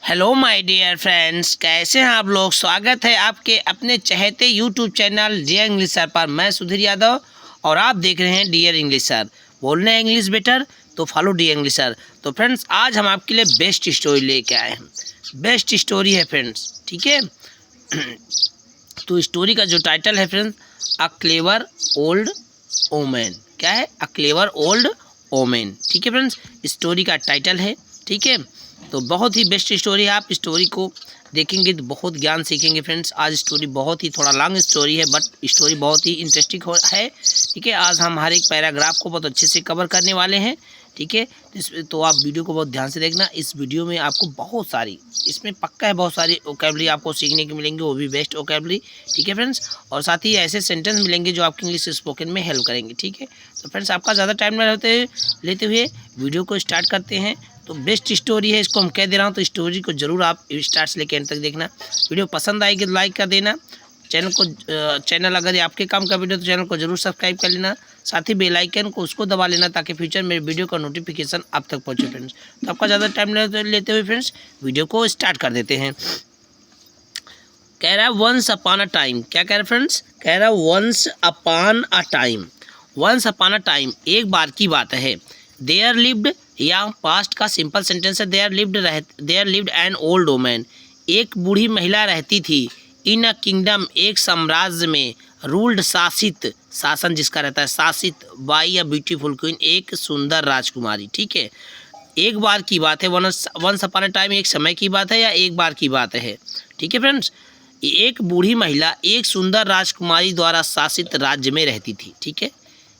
Hello my dear friends, कैसे हैं आप लोग। स्वागत है आपके अपने चहेते YouTube channel dear English sir पर। मैं सुधीर यादव और आप देख रहे हैं डियर इंग्लिश सर। बोलना है इंग्लिश बेटर तो फॉलो डियर इंग्लिश सर। तो फ्रेंड्स, आज हम आपके लिए बेस्ट स्टोरी लेके आए हैं। बेस्ट स्टोरी है फ्रेंड्स, ठीक है। तो स्टोरी का जो टाइटल है friends, a clever old woman. क्या है? A clever old woman. ठीक है फ्रेंड्स, स्टोरी का टाइटल है, ठीक है। तो बहुत ही बेस्ट स्टोरी है। आप स्टोरी को देखेंगे तो बहुत ज्ञान सीखेंगे फ्रेंड्स। आज स्टोरी बहुत ही थोड़ा लॉन्ग स्टोरी है, बट स्टोरी बहुत ही इंटरेस्टिंग है, ठीक है। आज हम हर एक पैराग्राफ को बहुत अच्छे से कवर करने वाले हैं, ठीक है। तो आप वीडियो को बहुत ध्यान से देखना। इस वीडियो में आपको बहुत सारी, इसमें पक्का है बहुत सारी वोकैबुलरी आपको सीखने को मिलेंगे, वो भी बेस्ट वोकैबुलरी, ठीक है फ्रेंड्स। और साथ ही ऐसे सेंटेंस मिलेंगे जो आपके इंग्लिश स्पोकन में हेल्प करेंगे, ठीक है। तो फ्रेंड्स, आपका ज़्यादा टाइम न लेते हुए वीडियो को स्टार्ट करते हैं। तो बेस्ट स्टोरी है, इसको हम कह दे रहा हूँ। तो स्टोरी को जरूर आप स्टार्ट से लेकर एंड तक देखना। वीडियो पसंद आएगी तो लाइक कर देना। चैनल अगर ये आपके काम का वीडियो तो चैनल को जरूर सब्सक्राइब कर लेना। साथ ही बेल आइकन को उसको दबा लेना ताकि फ्यूचर में वीडियो का नोटिफिकेशन आप तक पहुँचे फ्रेंड्स। तो आपका ज़्यादा टाइम लेते हुए फ्रेंड्स वीडियो को स्टार्ट कर देते हैं। कह रहा है वंस अपॉन अ टाइम। क्या कह रहा है फ्रेंड्स? कह रहा है once upon a time. Once upon a time, एक बार की बात है। देयर लिव्ड, या पास्ट का सिंपल सेंटेंस है। There lived an old woman, एक बूढ़ी महिला रहती थी। इन अ किंगडम, एक साम्राज्य में। रूल्ड, शासित, शासन जिसका रहता है, शासित। बाई अ ब्यूटीफुल क्वीन, एक सुंदर राजकुमारी, ठीक है। एक बार की बात है। वंस अपॉन अ टाइम एक समय की बात है या एक बार की बात है, ठीक है फ्रेंड्स। एक बूढ़ी महिला एक सुंदर राजकुमारी द्वारा शासित राज्य में रहती थी, ठीक है।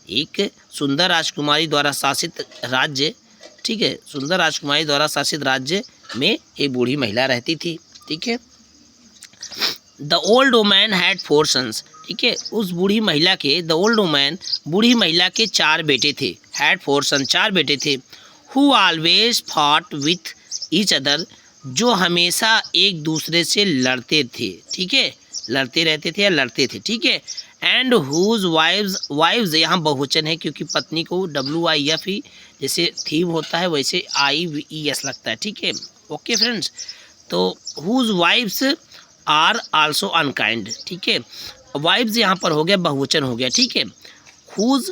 एक सुंदर राजकुमारी द्वारा शासित राज्य, ठीक है। सुंदर राजकुमारी द्वारा शासित राज्य में एक बूढ़ी महिला रहती थी, ठीक है। The old woman had 4 sons, ठीक है। उस बूढ़ी महिला के, द ओल्ड वोमैन, बूढ़ी महिला के 4 बेटे थे। हैड 4 सन, 4 बेटे थे। Who always fought with each other, जो हमेशा एक दूसरे से लड़ते थे, ठीक है। लड़ते रहते थे या लड़ते थे, ठीक है। एंड हुज वाइव्स, यहाँ बहुवचन है क्योंकि पत्नी को WIF जैसे थीव होता है वैसे IVES लगता है, ठीक है। ओके फ्रेंड्स, तो whose wives are also unkind, ठीक है। वाइव्स यहाँ पर हो गया, बहुवचन हो गया, ठीक है। हुज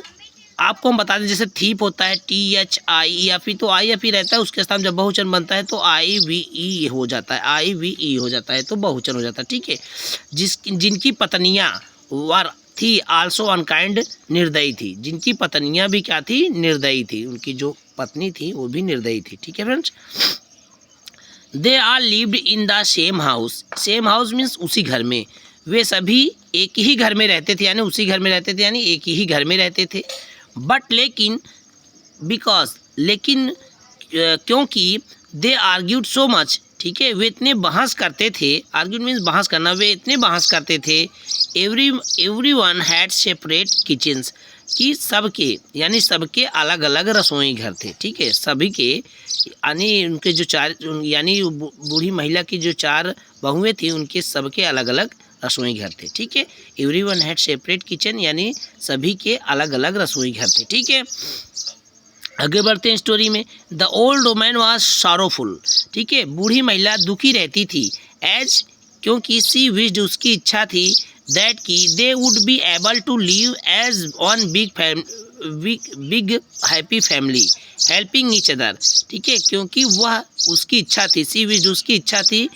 आपको हम बता दें, जैसे थीप होता है THIEF, तो IF रहता है, उसके साथ जब बहुवचन बनता है तो IVE हो जाता है, IVE हो जाता है, तो बहुवचन हो जाता है, ठीक है। जिनकी पत्नियाँ वर थी आल्सो अनकाइंड, निर्दयी थी। जिनकी पत्नियाँ भी क्या थी? निर्दयी थी। उनकी जो पत्नी थी वो भी निर्दयी थी, ठीक है friends. They are lived in the same house. Same house means उसी घर में। वे सभी एक ही घर में रहते थे, यानी उसी घर में रहते थे, यानी एक ही घर में रहते थे। बट लेकिन, बिकॉज, लेकिन क्योंकि दे आर्ग्यूड सो मच, ठीक है। वे इतने बहस करते थे। आर्ग्यूड मीन्स बहस करना। वे इतने बहस करते थे। Every one had separate kitchens, कि सबके, यानी सबके अलग अलग रसोई घर थे, ठीक है। सभी के, यानी उनके जो 4, यानी बूढ़ी महिला की जो 4 बहुएं थी उनके सबके अलग अलग रसोई घर थे, ठीक है। Every one had separate kitchen, यानी सभी के अलग अलग रसोई घर थे, ठीक है। आगे बढ़ते हैं स्टोरी में। The old woman was sorrowful, ठीक है। बूढ़ी महिला दुखी रहती थी। एज, क्योंकि सी विश्ड, उसकी इच्छा थी। दैट की they would be able to live as one big happy family helping each other, ठीक है। क्योंकि वह, उसकी इच्छा थी, सी विश्ड, उसकी इच्छा थी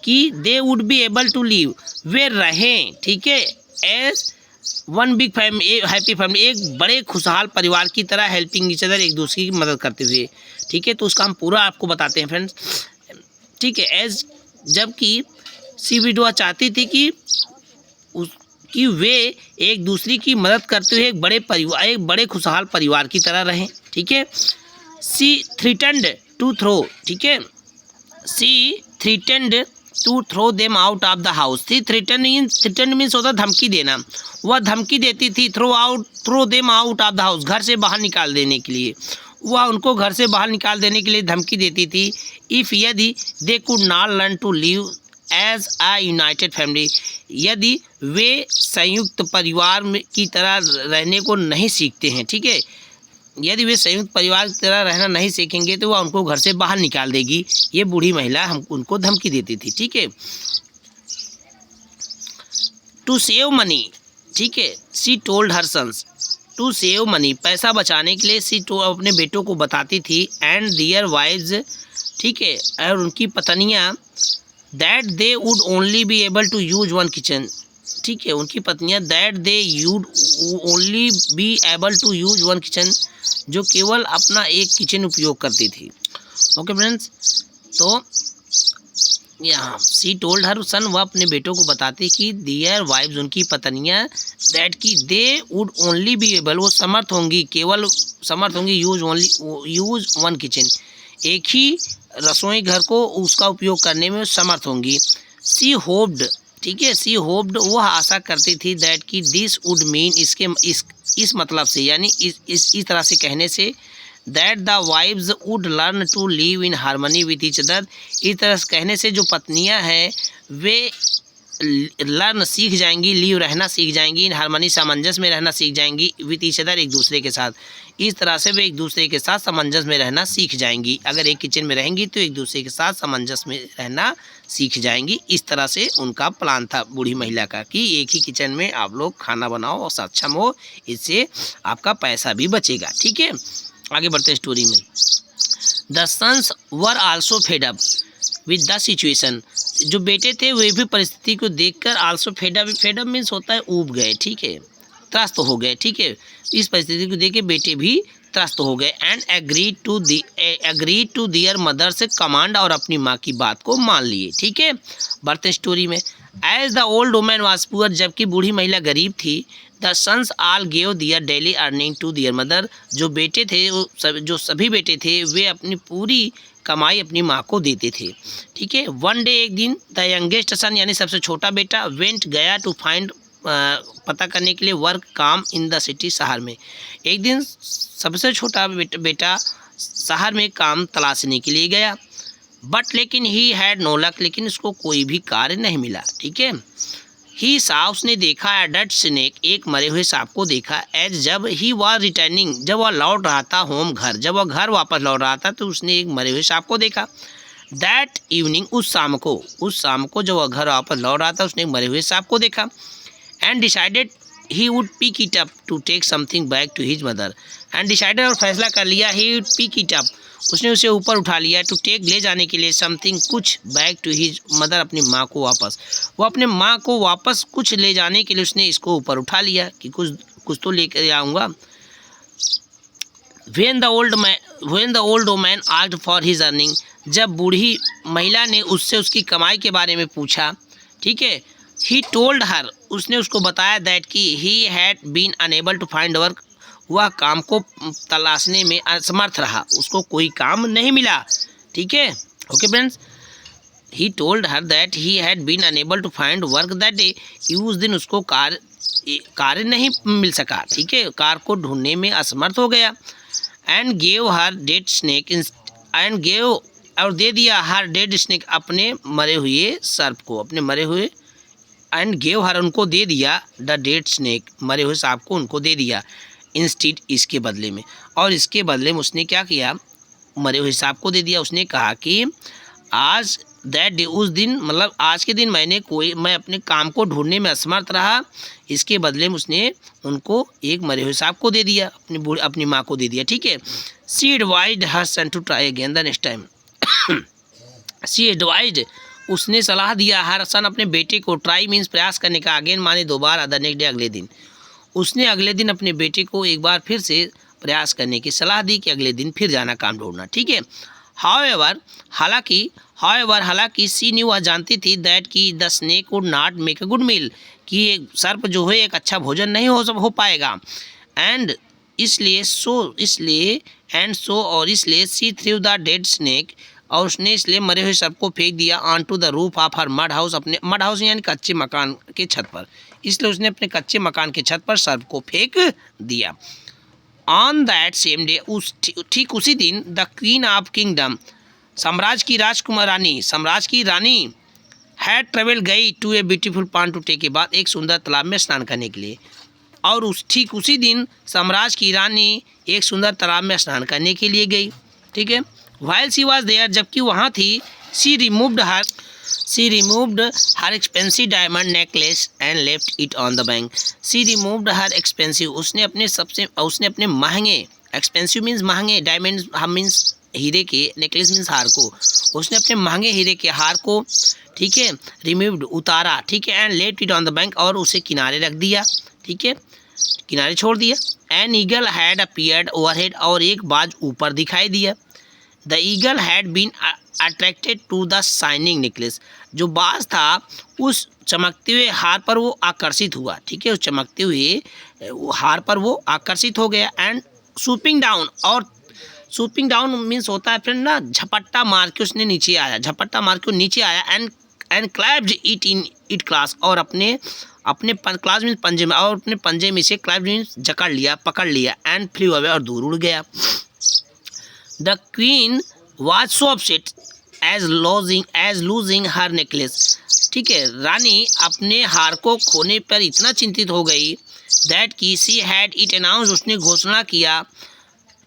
कि they would be able to live, वे रहें, ठीक है, as one big family happy family, एक बड़े खुशहाल परिवार की तरह, हेल्पिंग ईच अदर, एक दूसरे की मदद करते हुए, ठीक है। तो उसका हम पूरा आपको बताते हैं फ्रेंड्स, ठीक है। एज, जबकि सी विडवा चाहती थी कि वे एक दूसरे की मदद करते हुए एक बड़े खुशहाल परिवार की तरह रहें, ठीक है। सी थ्रेटन्ड टू थ्रो, ठीक है। She threatened to throw them out of the house. Threaten means होता धमकी देना। वह धमकी देती थी। Throw them out of the house, घर से बाहर निकाल देने के लिए। वह उनको घर से बाहर निकाल देने के लिए धमकी देती थी। इफ़, यदि they could not learn to live as a united family, यदि वे संयुक्त परिवार में की तरह रहने को नहीं सीखते हैं, ठीक है। यदि वे संयुक्त परिवार की तरह रहना नहीं सीखेंगे तो वह उनको घर से बाहर निकाल देगी। ये बूढ़ी महिला हम उनको धमकी देती थी। ठीक है, टू सेव मनी, ठीक है, she told her sons, to save money, पैसा बचाने के लिए सी अपने बेटों को बताती थी, एंड दियर वाइव्स, ठीक है, और उनकी पत्नियां, that they would only be able to use one kitchen, ठीक है, उनकी पत्नियां, that they would only be able to use one kitchen, जो केवल अपना एक किचन उपयोग करती थी। ओके फ्रेंड्स, तो यहाँ सी टोल्ड हर सन, वह अपने बेटों को बताती कि दियर वाइव्स, उनकी पत्नियाँ, दैट की they would only be able, वो समर्थ होंगी, केवल समर्थ होंगी, यूज वन किचन, एक ही रसोई घर को उसका उपयोग करने में समर्थ होंगी। सी होप्ड, ठीक है, सी होप्ड, वह आशा करती थी, दैट की दिस वुड मीन, इस मतलब से, यानी इस तरह से कहने से, that the wives would learn to live in harmony with each other, इस तरह से कहने से जो पत्नियां हैं वे लर्न सीख जाएंगी, लिव रहना सीख जाएंगी, इन हारमनी सामंजस्य में रहना सीख जाएंगी, विथ ईच अदर, एक दूसरे के साथ, इस तरह से वे एक दूसरे के साथ सामंजस्य में रहना सीख जाएंगी। अगर एक किचन में रहेंगी तो एक दूसरे के साथ सामंजस्य में रहना सीख जाएंगी। इस तरह से उनका प्लान था बूढ़ी महिला का कि एक ही किचन में आप लोग खाना बनाओ और सक्षम हो, इससे आपका पैसा भी बचेगा। ठीक है, आगे बढ़ते हैं स्टोरी में। The sons were also fed up with the situation, जो बेटे थे वे भी परिस्थिति को देखकर आल्सो फेड अप मीन्स होता है ऊब गए, ठीक है, त्रस्त हो गए। ठीक है, इस परिस्थिति को देख के बेटे भी त्रस्त हो गए, and agree to their mother से कमांड, और अपनी माँ की बात को मान लिए। ठीक है, बढ़ते स्टोरी में। As the old woman was poor, जबकि बूढ़ी महिला गरीब थी, the sons all gave their daily earning to their mother, जो बेटे थे जो सभी बेटे थे वे अपनी पूरी कमाई अपनी माँ को देते थे। ठीक है, वन डे, एक दिन, द यंगेस्ट सन यानी सबसे छोटा बेटा वेंट गया टू फाइंड, पता करने के लिए वर्क काम इन द सिटी, शहर में। एक दिन सबसे छोटा बेटा शहर में काम तलाशने के लिए गया, बट लेकिन ही हैड नो लक, लेकिन उसको कोई भी कार्य नहीं मिला। ठीक है, ही सा, उसने देखा, ए डेड स्नेक, एक मरे हुए सांप को देखा, एज, जब ही वाज रिटर्निंग, जब वह लौट रहा था होम, घर, जब वह घर वापस लौट रहा था तो उसने एक मरे हुए सांप को देखा। दैट इवनिंग, उस शाम को जब वह घर वापस लौट रहा था उसने एक मरे हुए सांप को देखा, and decided he would pick it up to take something back to his mother, and decided, और फैसला कर लिया, he would pick it up, उसने उसे ऊपर उठा लिया, टू टेक, ले जाने के लिए, समथिंग, कुछ, बैक टू हिज मदर, अपनी माँ को वापस, वो अपने माँ को वापस कुछ ले जाने के लिए उसने इसको ऊपर उठा लिया कि कुछ तो लेकर आऊँगा। When the old woman asked for his earning, जब बूढ़ी महिला ने उससे उसकी कमाई के बारे में पूछा, ठीक है, he told her, उसने उसको बताया, that कि he had been unable to find work, वह काम को तलाशने में असमर्थ रहा, उसको कोई काम नहीं मिला। ठीक है, okay friends, he told her that he had been unable to find work that day, कि उस दिन उसको कार्य नहीं मिल सका। ठीक है, कार्य को ढूंढने में असमर्थ हो गया। And gave her dead snake, and gave, और दे दिया, हर डेड स्नेक, अपने मरे हुए सर्प को, अपने मरे हुए, एंड गेव हर, उनको दे दिया, द डेड स्नेक, मरे हुए सांप को उनको दे दिया, इंस्टीड, इसके बदले में। और इसके बदले में उसने क्या किया, मरे हुए सांप को दे दिया। उसने कहा कि आज दैट डे, उस दिन, मतलब आज के दिन मैं अपने काम को ढूंढने में असमर्थ रहा, इसके बदले में उसने उनको एक मरे हुए सांप को दे दिया, अपनी माँ को दे दिया। ठीक है, she advised her son to try again the next time, she advised, उसने सलाह दिया, हर सन, अपने बेटे को, ट्राई मीन्स प्रयास करने का, अगेन माने दोबारा, द नेक्स्ट डे, अगले दिन, उसने अगले दिन अपने बेटे को एक बार फिर से प्रयास करने की सलाह दी कि अगले दिन फिर जाना काम ढूंढना। ठीक है, हालांकि सी न्यू, वह जानती थी, दैट की the snake would not make a good meal, कि एक सर्प जो है एक अच्छा भोजन नहीं हो पाएगा, एंड इसलिए she threw the dead snake, और उसने इसलिए मरे हुए सर्प को फेंक दिया, on to the roof of her mud house, अपने मड हाउस यानी कच्चे मकान के छत पर, इसलिए उसने अपने कच्चे मकान के छत पर सर्प को फेंक दिया। ऑन दैट सेम डे, ठीक उसी दिन, द क्वीन ऑफ किंगडम, साम्राज्य की रानी हैड ट्रेवल, गई, to a beautiful pond to take a bath, एक सुंदर तालाब में स्नान करने के लिए। और ठीक उसी दिन साम्राज्य की रानी एक सुंदर तालाब में स्नान करने के लिए गई। ठीक है, वाइल शी वॉज देयर, जबकि वहाँ थी, she removed her expensive diamond necklace and left it on the bank. She removed her expensive, उसने अपने महंगे, एक्सपेंसिव मीन्स महंगे, डायमंड मीन्स हीरे के, नेकलेस मीन्स हार को, उसने अपने महंगे हीरे के हार को, ठीक है, रिमूव्ड उतारा, ठीक है, and left it on the bank, और उसे किनारे रख दिया, ठीक है, किनारे छोड़ दिया। An eagle had appeared overhead, और एक बाज ऊपर दिखाई दिया। The eagle had been attracted to the shining necklace, जो बाज था उस चमकते हुए हार पर वो आकर्षित हुआ, ठीक है, उस चमकते हुए हार पर वो आकर्षित हो गया। एंड सूपिंग डाउन, और सूपिंग डाउन मीन्स होता है फ्रेंड ना, झपट्टा मार के उसने नीचे आया, झपट्टा मार के नीचे आया। And clapped it in it class, और अपने क्लास मीन्स पंजे में, और अपने पंजे में से क्लैप्ड मीन्स जकड़ लिया, पकड़ लिया। एंड फ्लू अवे, और दूर उड़ गया। The queen was so upset as losing her necklace, ठीक है, रानी अपने हार को खोने पर इतना चिंतित हो गई, दैट की सी हैड इट अनाउंस, उसने घोषणा किया,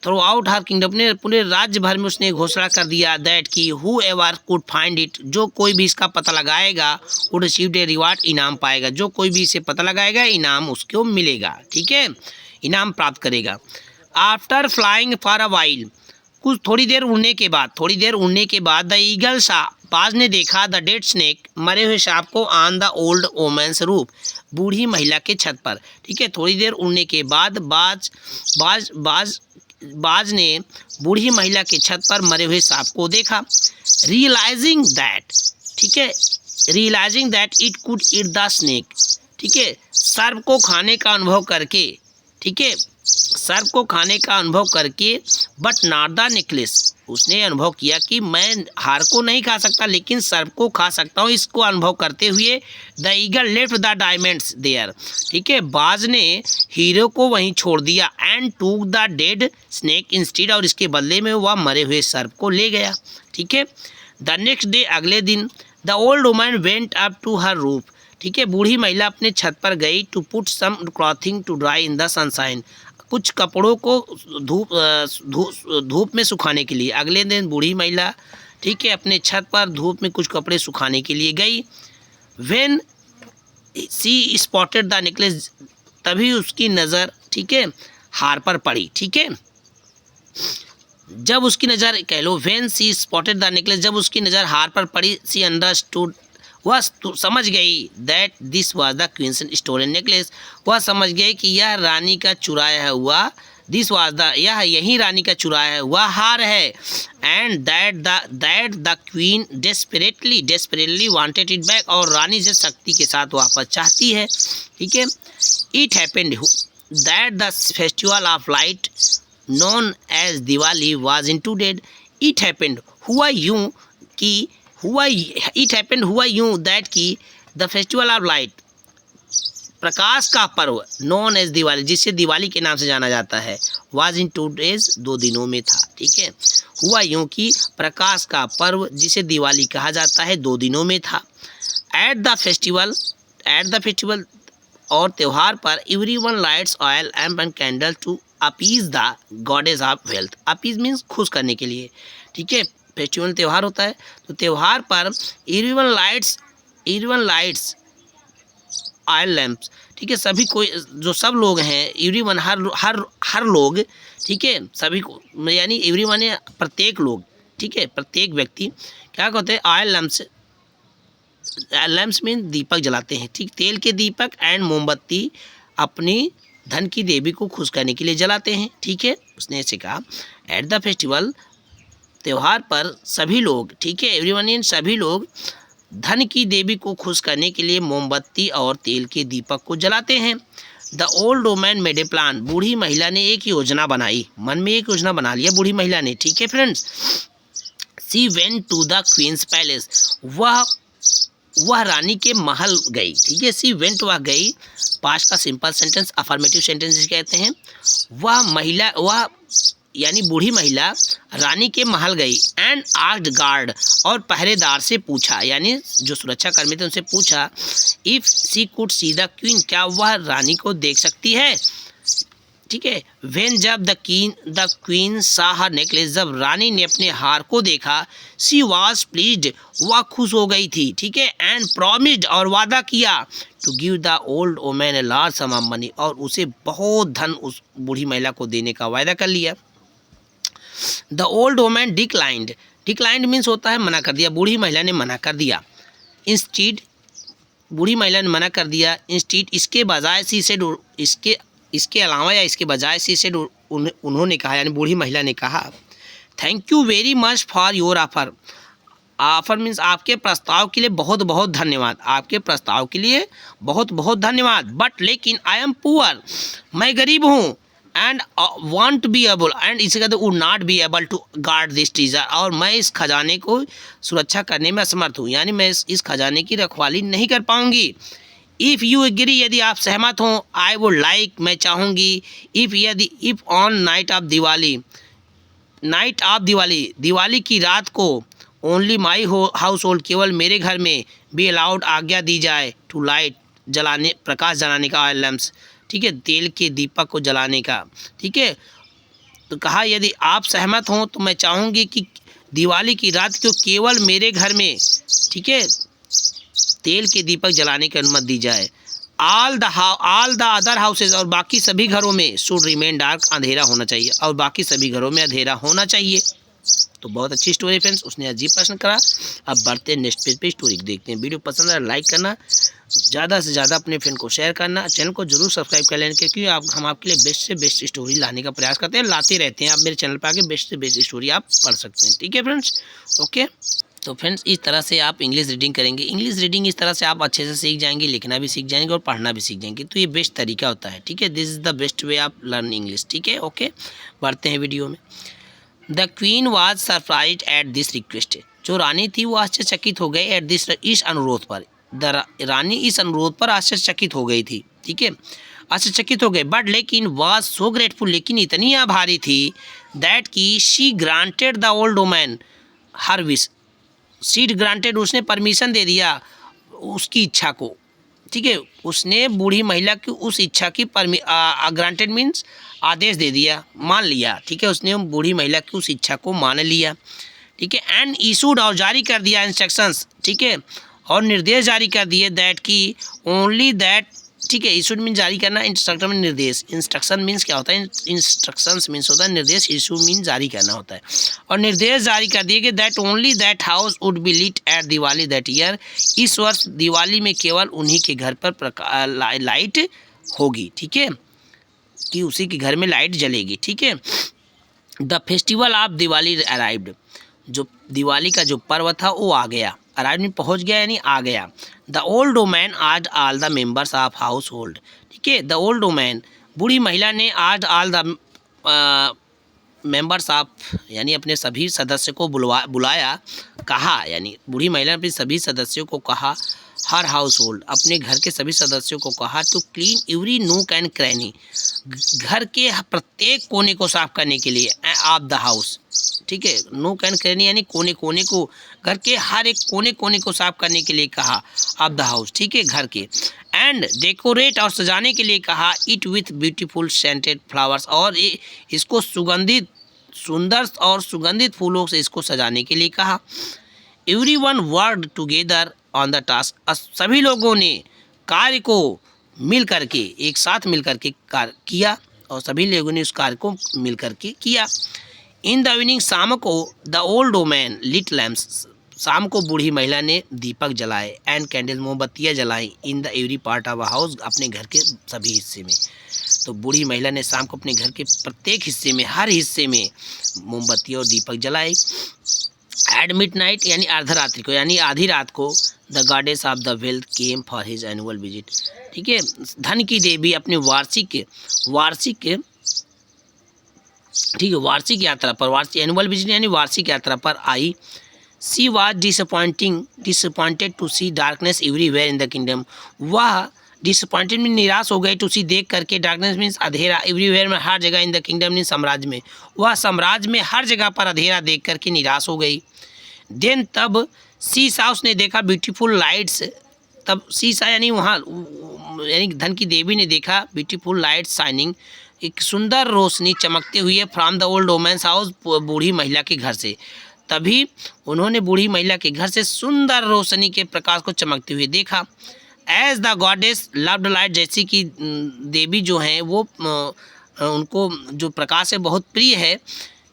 थ्रू आउट हर किंगडम, अपने पूरे राज्य भर में उसने घोषणा कर दिया, दैट की who ever could find it, जो कोई भी इसका पता लगाएगा, वुड रिसीव ए रिवार्ड, इनाम पाएगा, जो कोई भी इसे पता लगाएगा इनाम उसको मिलेगा, ठीक है, इनाम प्राप्त करेगा। After flying for a while, कुछ थोड़ी देर उड़ने के बाद द ईगल सा, बाज ने देखा, द डेड स्नेक, मरे हुए सांप को, on the old women's roof, बूढ़ी महिला के छत पर, ठीक है, थोड़ी देर उड़ने के बाद बाज ने बूढ़ी महिला के छत पर मरे हुए सांप को देखा। Realising that it could eat the snake, ठीक है, सर्प को खाने का अनुभव करके, ठीक है, सर्प को खाने का अनुभव करके, बट नॉट द नेकलेस, उसने अनुभव किया कि मैं हार को नहीं खा सकता लेकिन सर्प को खा सकता हूँ, इसको अनुभव करते हुए the eagle left the diamonds there, ठीक है, बाज ने हीरो को वहीं छोड़ दिया। And took the dead snake instead, और इसके बदले में वह मरे हुए सर्प को ले गया, ठीक है। द नेक्स्ट डे, अगले दिन, the old woman went up to her roof, ठीक है, बूढ़ी महिला अपने छत पर गई, to put some clothing to dry in the sunshine, कुछ कपड़ों को धूप में सुखाने के लिए। अगले दिन बूढ़ी महिला, ठीक है, अपने छत पर धूप में कुछ कपड़े सुखाने के लिए गई। When she spotted the necklace, तभी उसकी नज़र, ठीक है, हार पर पड़ी, ठीक है, जब उसकी नज़र, कह लो when she spotted the necklace, जब उसकी नज़र हार पर पड़ी, सी अंडरस्टूड, वह समझ गई, that this was the queen's stolen necklace, वह समझ गई कि यह रानी का चुराया हुआ, दिस वाज द, यह यही रानी का चुराया हुआ हार है। And that the queen desperately wanted it back, और रानी जिस शक्ति के साथ वापस चाहती है, ठीक है। It happened that the festival of light known as Diwali was included, it happened हुआ यूं दैट की द फेस्टिवल ऑफ लाइट, प्रकाश का पर्व, नॉन एज दिवाली, जिसे दिवाली के नाम से जाना जाता है, वाज इन 2 days, 2 दिनों में था, ठीक है, हुआ यूं कि प्रकाश का पर्व जिसे दिवाली कहा जाता है 2 दिनों में था। एट द फेस्टिवल और त्यौहार पर, everyone lights oil lamp and candle to appease the goddess of wealth, appease means खुश करने के लिए, ठीक है, फेस्टिवल त्यौहार होता है, तो त्यौहार पर एवरीवन लाइट्स ऑयल लैम्प्स, ठीक है, सभी कोई, जो सब लोग हैं, एवरीवन, हर लोग, ठीक है, सभी को, यानी एवरीवन है प्रत्येक लोग, ठीक है, प्रत्येक व्यक्ति क्या कहते हैं, ऑयल लैम्प्स मीन दीपक जलाते हैं, ठीक, तेल के दीपक एंड मोमबत्ती अपनी धन की देवी को खुश करने के लिए जलाते हैं, ठीक है, उसने ऐसे कहा। एट द फेस्टिवल, त्यौहार पर सभी लोग, ठीक है, एवरीवन इन, सभी लोग धन की देवी को खुश करने के लिए मोमबत्ती और तेल के दीपक को जलाते हैं। The old woman made a plan, बूढ़ी महिला ने एक योजना बनाई, मन में एक योजना बना लिया बूढ़ी महिला ने, ठीक है friends. She went to the queen's palace, वह रानी के महल गई, ठीक है, सी वेंट, वह गई, पास्ट का सिंपल सेंटेंस, अफर्मेटिव सेंटेंस कहते हैं। वह यानी बूढ़ी महिला रानी के महल गई एंड आस्क्ड गार्ड और पहरेदार से पूछा, यानी जो सुरक्षा कर्मी थे उनसे पूछा, if she could see the queen, क्या वह रानी को देख सकती है। ठीक है। वेन जब द क्वीन सा हर नेकलेस, जब रानी ने अपने हार को देखा, सी वॉज प्लीज्ड, वह खुश हो गई थी। ठीक है। एंड प्रॉमिस्ड, और वादा किया, to give the old woman a large sum of money, और उसे बहुत धन उस बूढ़ी महिला को देने का वायदा कर लिया। The old women declined means होता है मना कर दिया, बूढ़ी महिला ने मना कर दिया। इंस्टीड, बूढ़ी महिला ने मना कर दिया। इंस्टीड, इसके बजाय सी सेड, इसके अलावा या इसके बजाय सी सेड, उन्होंने कहा, यानी बूढ़ी महिला ने कहा, thank you very much for your offer. Offer means आपके प्रस्ताव के लिए बहुत बहुत धन्यवाद, आपके प्रस्ताव के लिए बहुत बहुत धन्यवाद। बट लेकिन आई एम पुअर, मैं गरीब हूँ, and want be able, and इसे कहते would not be able to guard this treasure, और मैं इस खजाने को सुरक्षा करने में असमर्थ हूँ, यानी मैं इस खजाने की रखवाली नहीं कर पाऊँगी। इफ़ यू एग्री, यदि आप सहमत हों, आई वुड लाइक, मैं चाहूँगी, if on night of Diwali, Diwali की रात को, ओनली माई हाउस होल्ड, केवल मेरे घर में, बी अलाउड, आज्ञा दी जाए, टू लाइट, जलाने, प्रकाश जलाने का, ऑयल लैम्प्स, ठीक है, तेल के दीपक को जलाने का। ठीक है। तो कहा यदि आप सहमत हों तो मैं चाहूँगी कि दिवाली की रात को केवल मेरे घर में, ठीक है, तेल के दीपक जलाने की अनुमति दी जाए। ऑल द अदर हाउसेज, और बाकी सभी घरों में, शुड रिमेन डार्क, अंधेरा होना चाहिए, और बाकी सभी घरों में अंधेरा होना चाहिए। तो बहुत अच्छी स्टोरी फ्रेंड्स, उसने अजीब प्रश्न करा। अब बढ़ते हैं नेक्स्ट पेज पे, स्टोरी देखते हैं। वीडियो पसंद है लाइक करना, ज़्यादा से ज़्यादा अपने फ्रेंड को शेयर करना, चैनल को जरूर सब्सक्राइब कर लेना, क्योंकि हम आपके लिए बेस्ट से बेस्ट स्टोरी लाने का प्रयास करते हैं, लाते रहते हैं। आप मेरे चैनल पर आके बेस्ट से बेस्ट स्टोरी आप पढ़ सकते हैं। ठीक है फ्रेंड्स, ओके। तो फ्रेंड्स, इस तरह से आप इंग्लिश रीडिंग करेंगे। इंग्लिश रीडिंग इस तरह से आप अच्छे से सीख जाएंगे, लिखना भी सीख जाएंगे और पढ़ना भी सीख जाएंगे। तो ये बेस्ट तरीका होता है। ठीक है, this is the best way of learn English. ठीक है, ओके, बढ़ते हैं वीडियो में। The queen was surprise at this request, जो रानी थी वो आश्चर्यचकित हो गई, एट दिस, इस अनुरोध पर। रानी इस अनुरोध पर आश्चर्यचकित हो गई थी। ठीक है, आश्चर्यचकित हो गए। बट लेकिन वाज सो ग्रेटफुल, लेकिन इतनी आभारी थी, दैट की she granted the old woman her wish, she granted, उसने परमिशन दे दिया उसकी इच्छा को। ठीक है, उसने बूढ़ी महिला की उस इच्छा की ग्रांटेड मीन्स आदेश दे दिया, मान लिया। ठीक है, उसने बूढ़ी महिला की उस इच्छा को मान लिया। ठीक है, एंड इशूड, और जारी कर दिया, इंस्ट्रक्शंस, ठीक है, और निर्देश जारी कर दिए, दैट की ओनली दैट, ठीक है, इशूड मीन जारी करना, इंस्ट्रक्टर में निर्देश, इंस्ट्रक्शन मीन्स क्या होता है, इंस्ट्रक्शंस मीन्स होता है निर्देश, इशू मीन जारी करना होता है, और निर्देश जारी कर दिए कि that only that house would be lit at Diwali that year, इस वर्ष दिवाली में केवल उन्हीं के घर पर लाइट होगी। ठीक है, कि उसी के घर में लाइट जलेगी। ठीक है, the festival of Diwali arrived, जो दिवाली का जो पर्व था वो आ गया, अराइव में पहुंच गया यानी आ गया। द ओल्ड वुमन आज all the members of house hold, ठीक है, द ओल्ड वुमन, बूढ़ी महिला ने आज ऑल द मेंबर्स ऑफ, यानी अपने सभी सदस्य को बुलाया, कहा, यानी बूढ़ी महिला ने अपने सभी सदस्यों को कहा, हर हाउस होल्ड, अपने घर के सभी सदस्यों को कहा, to clean every nook and cranny, घर के प्रत्येक कोने को साफ करने के लिए, ऑफ द हाउस। ठीक है, नूक एंड क्रैनी यानी कोने कोने को, घर के हर एक कोने कोने को साफ करने के लिए कहा, ऑफ द हाउस। ठीक है, घर के, एंड डेकोरेट, और सजाने के लिए कहा, it with beautiful scented flowers, और इसको सुगंधित, सुंदर और सुगंधित फूलों से इसको सजाने के लिए कहा। Everyone worked together on the task, सभी लोगों ने कार्य को मिल करके, एक साथ मिल करके कार्य किया, और सभी लोगों ने उस कार्य को मिल करके किया। इन द इवनिंग, शाम को, the old woman lit lamps, शाम को बूढ़ी महिला ने दीपक जलाए, एंड कैंडल्स, मोमबत्तियाँ जलाई, in the every part of a house, अपने घर के सभी हिस्से में। तो बूढ़ी महिला ने शाम को अपने घर के प्रत्येक हिस्से में, हर हिस्से में मोमबत्ती और दीपक जलाए। एट मिडनाइट, यानी अर्धरात्रि को, यानी आधी रात को, the goddess of the wealth came for his annual visit. ठीक है, धन की देवी अपने वार्षिक यात्रा पर, एनुअल विजिट यानी वार्षिक यात्रा पर आई। She was disappointed to see darkness everywhere in the kingdom, वह डिसअपॉइंटेड में निराश हो गए टू सी देख करके, डार्कनेस मीन्स अंधेरा, एवरीवेयर में हर जगह, इन द किंगडम मीन्स साम्राज्य में, वह साम्राज्य में हर जगह पर अंधेरा देख करके निराश हो गई। देन तब सी सा, उसने देखा ब्यूटीफुल लाइट्स, तब सी सा यानी वहाँ यानी धन की देवी ने देखा ब्यूटीफुल लाइट शाइनिंग, एक सुंदर रोशनी चमकते हुए from the old women's house, बूढ़ी महिला के घर से। तभी उन्होंने बूढ़ी महिला के घर से सुंदर रोशनी के प्रकाश को चमकते हुए देखा। As the goddess loved light, जैसी कि देवी जो हैं वो उनको जो प्रकाश है बहुत प्रिय है।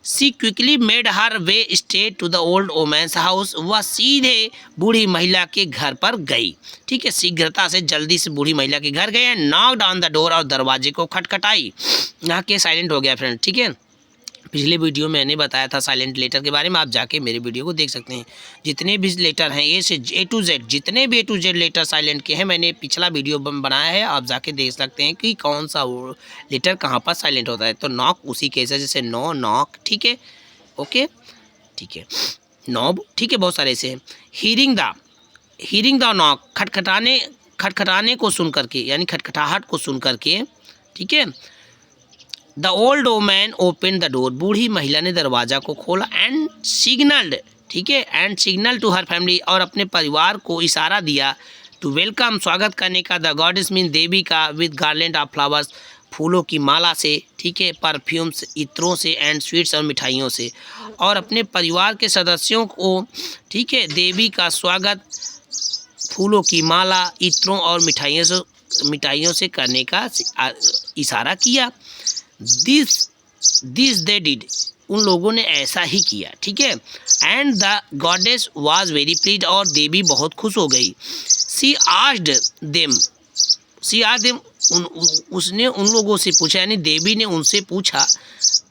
She quickly made her way straight to the old women's house, वह सीधे बूढ़ी महिला के घर पर गई। ठीक है, शीघ्रता से जल्दी से बूढ़ी महिला के घर गए। नॉक्ड ऑन द डोर, और दरवाजे को खटखटाई। यहाँ के साइलेंट हो गया फ्रेंड। ठीक है, पिछले वीडियो में मैंने बताया था साइलेंट लेटर के बारे में, आप जाके मेरे वीडियो को देख सकते हैं। जितने भी लेटर हैं ए से ए टू जेड, जितने भी ए टू जेड लेटर साइलेंट के हैं, मैंने पिछला वीडियो बनाया है, आप जाके देख सकते हैं कि कौन सा वो लेटर कहाँ पर साइलेंट होता है। तो नॉक उसी केस है, जैसे नो, नॉक। ठीक है, ओके, ठीक है, नॉब। ठीक है, बहुत सारे ऐसे हैं। हीरिंग द नॉक, खटखटाने को सुन करके, यानी खटखटाहट को सुन करके। ठीक है, the old woman open the door, बूढ़ी महिला ने दरवाज़ा को खोला। एंड सिग्नल्ड, ठीक है, and signal to her family, और अपने परिवार को इशारा दिया टू वेलकम, स्वागत करने का, द गॉडेस मीन देवी का, विद गार्लैंड ऑफ फ्लावर्स, फूलों की माला से। ठीक है, परफ्यूम्स, इत्रों से, एंड स्वीट्स, और मिठाइयों से, और अपने परिवार के सदस्यों को, ठीक है, देवी का स्वागत फूलों की माला, इत्रों और मिठाइयों से करने का इशारा किया। दिस दे डिड, उन लोगों ने ऐसा ही किया। ठीक है, and the goddess was very pleased, और देवी बहुत खुश हो गई। सी आस्क्ड देम, उसने उन लोगों से पूछा, यानी देवी ने उनसे पूछा,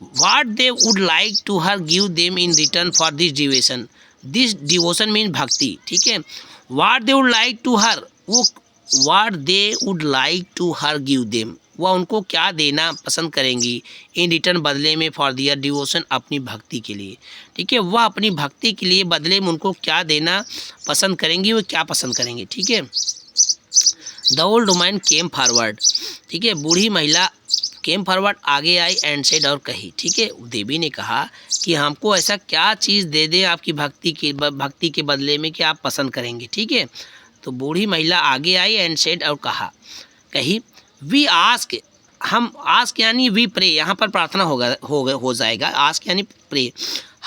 what they would like to her give them in return for this devotion mean भक्ति। ठीक है, what they would like to her, वो what they would like to her give them, वह उनको क्या देना पसंद करेंगी इन रिटर्न, बदले में, फॉर दियर डिवोशन, अपनी भक्ति के लिए। ठीक है, वह अपनी भक्ति के लिए बदले में उनको क्या देना पसंद करेंगी, वो क्या पसंद करेंगे। ठीक है, the old woman came forward, ठीक है, बूढ़ी महिला केम फॉरवर्ड, आगे आई, एंड सेड, और कही। ठीक है, देवी ने कहा कि हमको ऐसा क्या चीज़ दे दे आपकी भक्ति के बदले में कि आप पसंद करेंगे। ठीक है, तो बूढ़ी महिला आगे आई, एंड सेड, और कही, वी आस्क, हम आस्क यानी वी प्रे, यहाँ पर प्रार्थना हो जाएगा। आस्क यानी प्रे,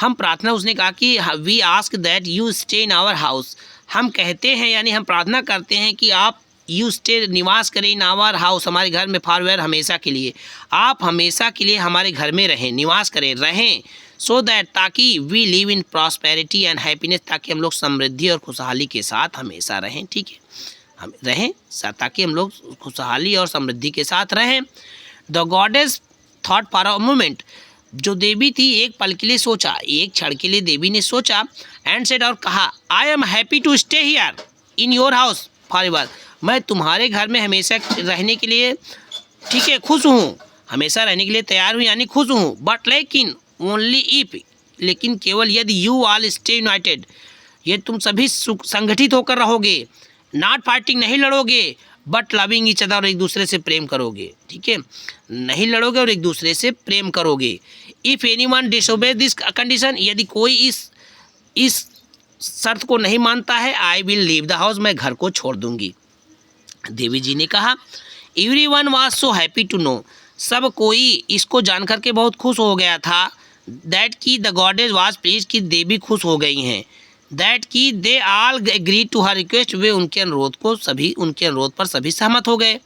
हम प्रार्थना, उसने कहा कि we ask that you stay in our house, हम कहते हैं यानी हम प्रार्थना करते हैं कि आप यू स्टे, निवास करें, इन आवर हाउस, हमारे घर में, फॉरएवर, हमेशा के लिए, आप हमेशा के लिए हमारे घर में रहें, निवास करें, रहें, सो दैट, ताकि we live in prosperity and happiness, ताकि हम लोग समृद्धि और खुशहाली के साथ हमेशा रहें। ठीक है, हम रहें ताकि हम लोग खुशहाली और समृद्धि के साथ रहें। The goddess thought for a moment, जो देवी थी एक पल के लिए सोचा, एक क्षण के लिए देवी ने सोचा। एंड सेड, और कहा, I am happy to stay here in your house forever, मैं तुम्हारे घर में हमेशा रहने के लिए, ठीक है, खुश हूँ, हमेशा रहने के लिए तैयार हूँ, यानी खुश हूँ। बट लेकिन, ओनली इफ, लेकिन केवल यदि, यू ऑल स्टे यूनाइटेड, ये तुम सभी संगठित होकर रहोगे, नॉट फाइटिंग, नहीं लड़ोगे, बट लविंग ईच अदर, और एक दूसरे से प्रेम करोगे। ठीक है, नहीं लड़ोगे और एक दूसरे से प्रेम करोगे। If anyone disobey this condition, यदि कोई इस शर्त को नहीं मानता है, I will leave the house, मैं घर को छोड़ दूंगी। देवी जी ने कहा, everyone was so happy to know, सब कोई इसको जानकर के बहुत खुश हो गया था। दैट की द गॉडेस वाज प्लीज, की देवी खुश हो गई हैं। दैट की दे आल एग्री टू हर रिक्वेस्ट, वे उनके अनुरोध पर सभी सहमत हो गए।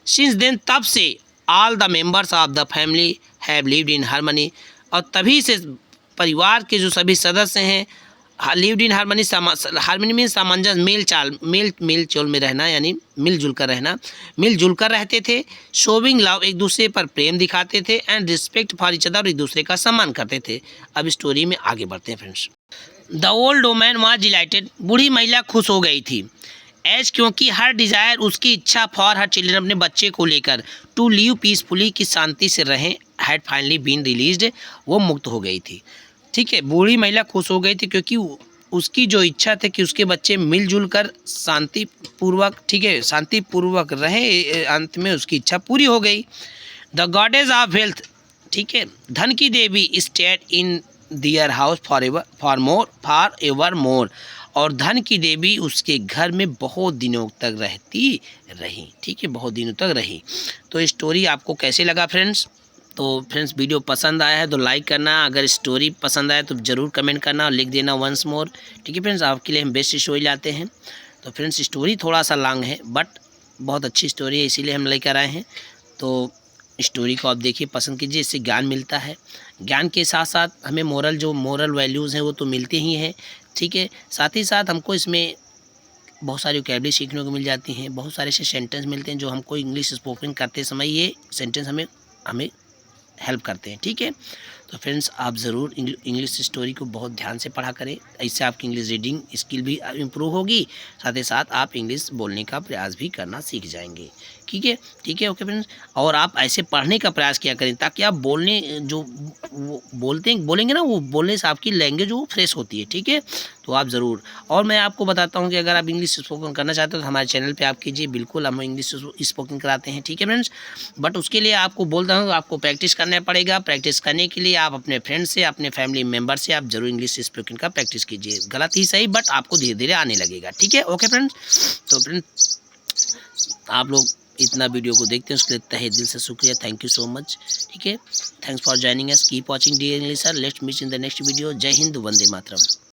सिंस देन, तब से, all the members of the family have lived in harmony, और तभी से परिवार के जो सभी सदस्य हैं, lived in harmony, harmony mean सामंजस्य, मेल चोल में रहना, यानी मिलजुल कर रहते थे। शोविंग लव, एक दूसरे पर प्रेम दिखाते थे। And respect for each other, और एक दूसरे का सम्मान करते थे। अब स्टोरी में आगे बढ़ते हैं friends. The old woman was dilated, बूढ़ी महिला खुश हो गई थी। एज, क्योंकि हर डिज़ायर, उसकी इच्छा, फॉर हर चिल्ड्रन, अपने बच्चे को लेकर, टू लिव पीसफुली, की शांति से रहें, हैड फाइनली बीन रिलीज्ड, वो मुक्त हो गई थी। ठीक है, बूढ़ी महिला खुश हो गई थी क्योंकि उसकी जो इच्छा थी कि उसके बच्चे मिलजुल कर शांतिपूर्वक, ठीक है, शांतिपूर्वक रहे, अंत में उसकी इच्छा पूरी हो गई। द गॉडेज ऑफ वेल्थ, ठीक है, धन की देवी stayed in their house for ever more, और धन की देवी उसके घर में बहुत दिनों तक रहती रही, ठीक है, बहुत दिनों तक रही। तो स्टोरी आपको कैसे लगा फ्रेंड्स? तो फ्रेंड्स वीडियो पसंद आया है तो लाइक करना, अगर स्टोरी पसंद आए तो ज़रूर कमेंट करना और लिख देना वंस मोर, ठीक है फ्रेंड्स। आपके लिए हम बेस्ट स्टोरी लाते हैं। तो फ्रेंड्स स्टोरी थोड़ा सा लॉन्ग है बट बहुत अच्छी स्टोरी है, इसीलिए हम लेकर आए हैं। तो स्टोरी को आप देखिए, पसंद कीजिए, इससे ज्ञान मिलता है। ज्ञान के साथ साथ हमें मोरल वैल्यूज़ हैं वो तो मिलते ही हैं, ठीक है। साथ ही साथ हमको इसमें बहुत सारी वोकैबुलरी सीखने को मिल जाती हैं, बहुत सारे ऐसे सेंटेंस मिलते हैं जो हमको इंग्लिश स्पोकन करते समय ये सेंटेंस हमें हेल्प करते हैं, ठीक है। तो फ्रेंड्स आप ज़रूर इंग्लिश स्टोरी को बहुत ध्यान से पढ़ा करें, इससे आपकी इंग्लिश रीडिंग स्किल भी इम्प्रूव होगी, साथ ही साथ आप इंग्लिश बोलने का प्रयास भी करना सीख जाएंगे, ठीक है, ठीक है, ओके फ्रेंड्स। और आप ऐसे पढ़ने का प्रयास किया करें ताकि आप बोलेंगे ना, वो बोलने से आपकी लैंग्वेज वो फ्रेश होती है, ठीक है। तो आप ज़रूर, और मैं आपको बताता हूँ कि अगर आप इंग्लिश स्पोकन करना चाहते हो तो हमारे चैनल पे आप कीजिए, बिल्कुल हम इंग्लिश स्पोकन कराते हैं, ठीक है फ्रेंड्स। बट उसके लिए आपको बोलता हूँ आपको प्रैक्टिस करना पड़ेगा। प्रैक्टिस करने के लिए आप अपने फ्रेंड से, अपने फैमिली मेम्बर से आप जरूर इंग्लिश स्पोकन का प्रैक्टिस कीजिए, गलत ही सही बट आपको धीरे धीरे आने लगेगा, ठीक है, ओके फ्रेंड्स। तो फ्रेंड्स आप लोग इतना वीडियो को देखते हैं उसके लिए तहे दिल से शुक्रिया, थैंक यू सो मच, ठीक है। Thanks for joining us, keep watching dear English sir, let's meet in the next video. जय हिंद, वंदे मातरम।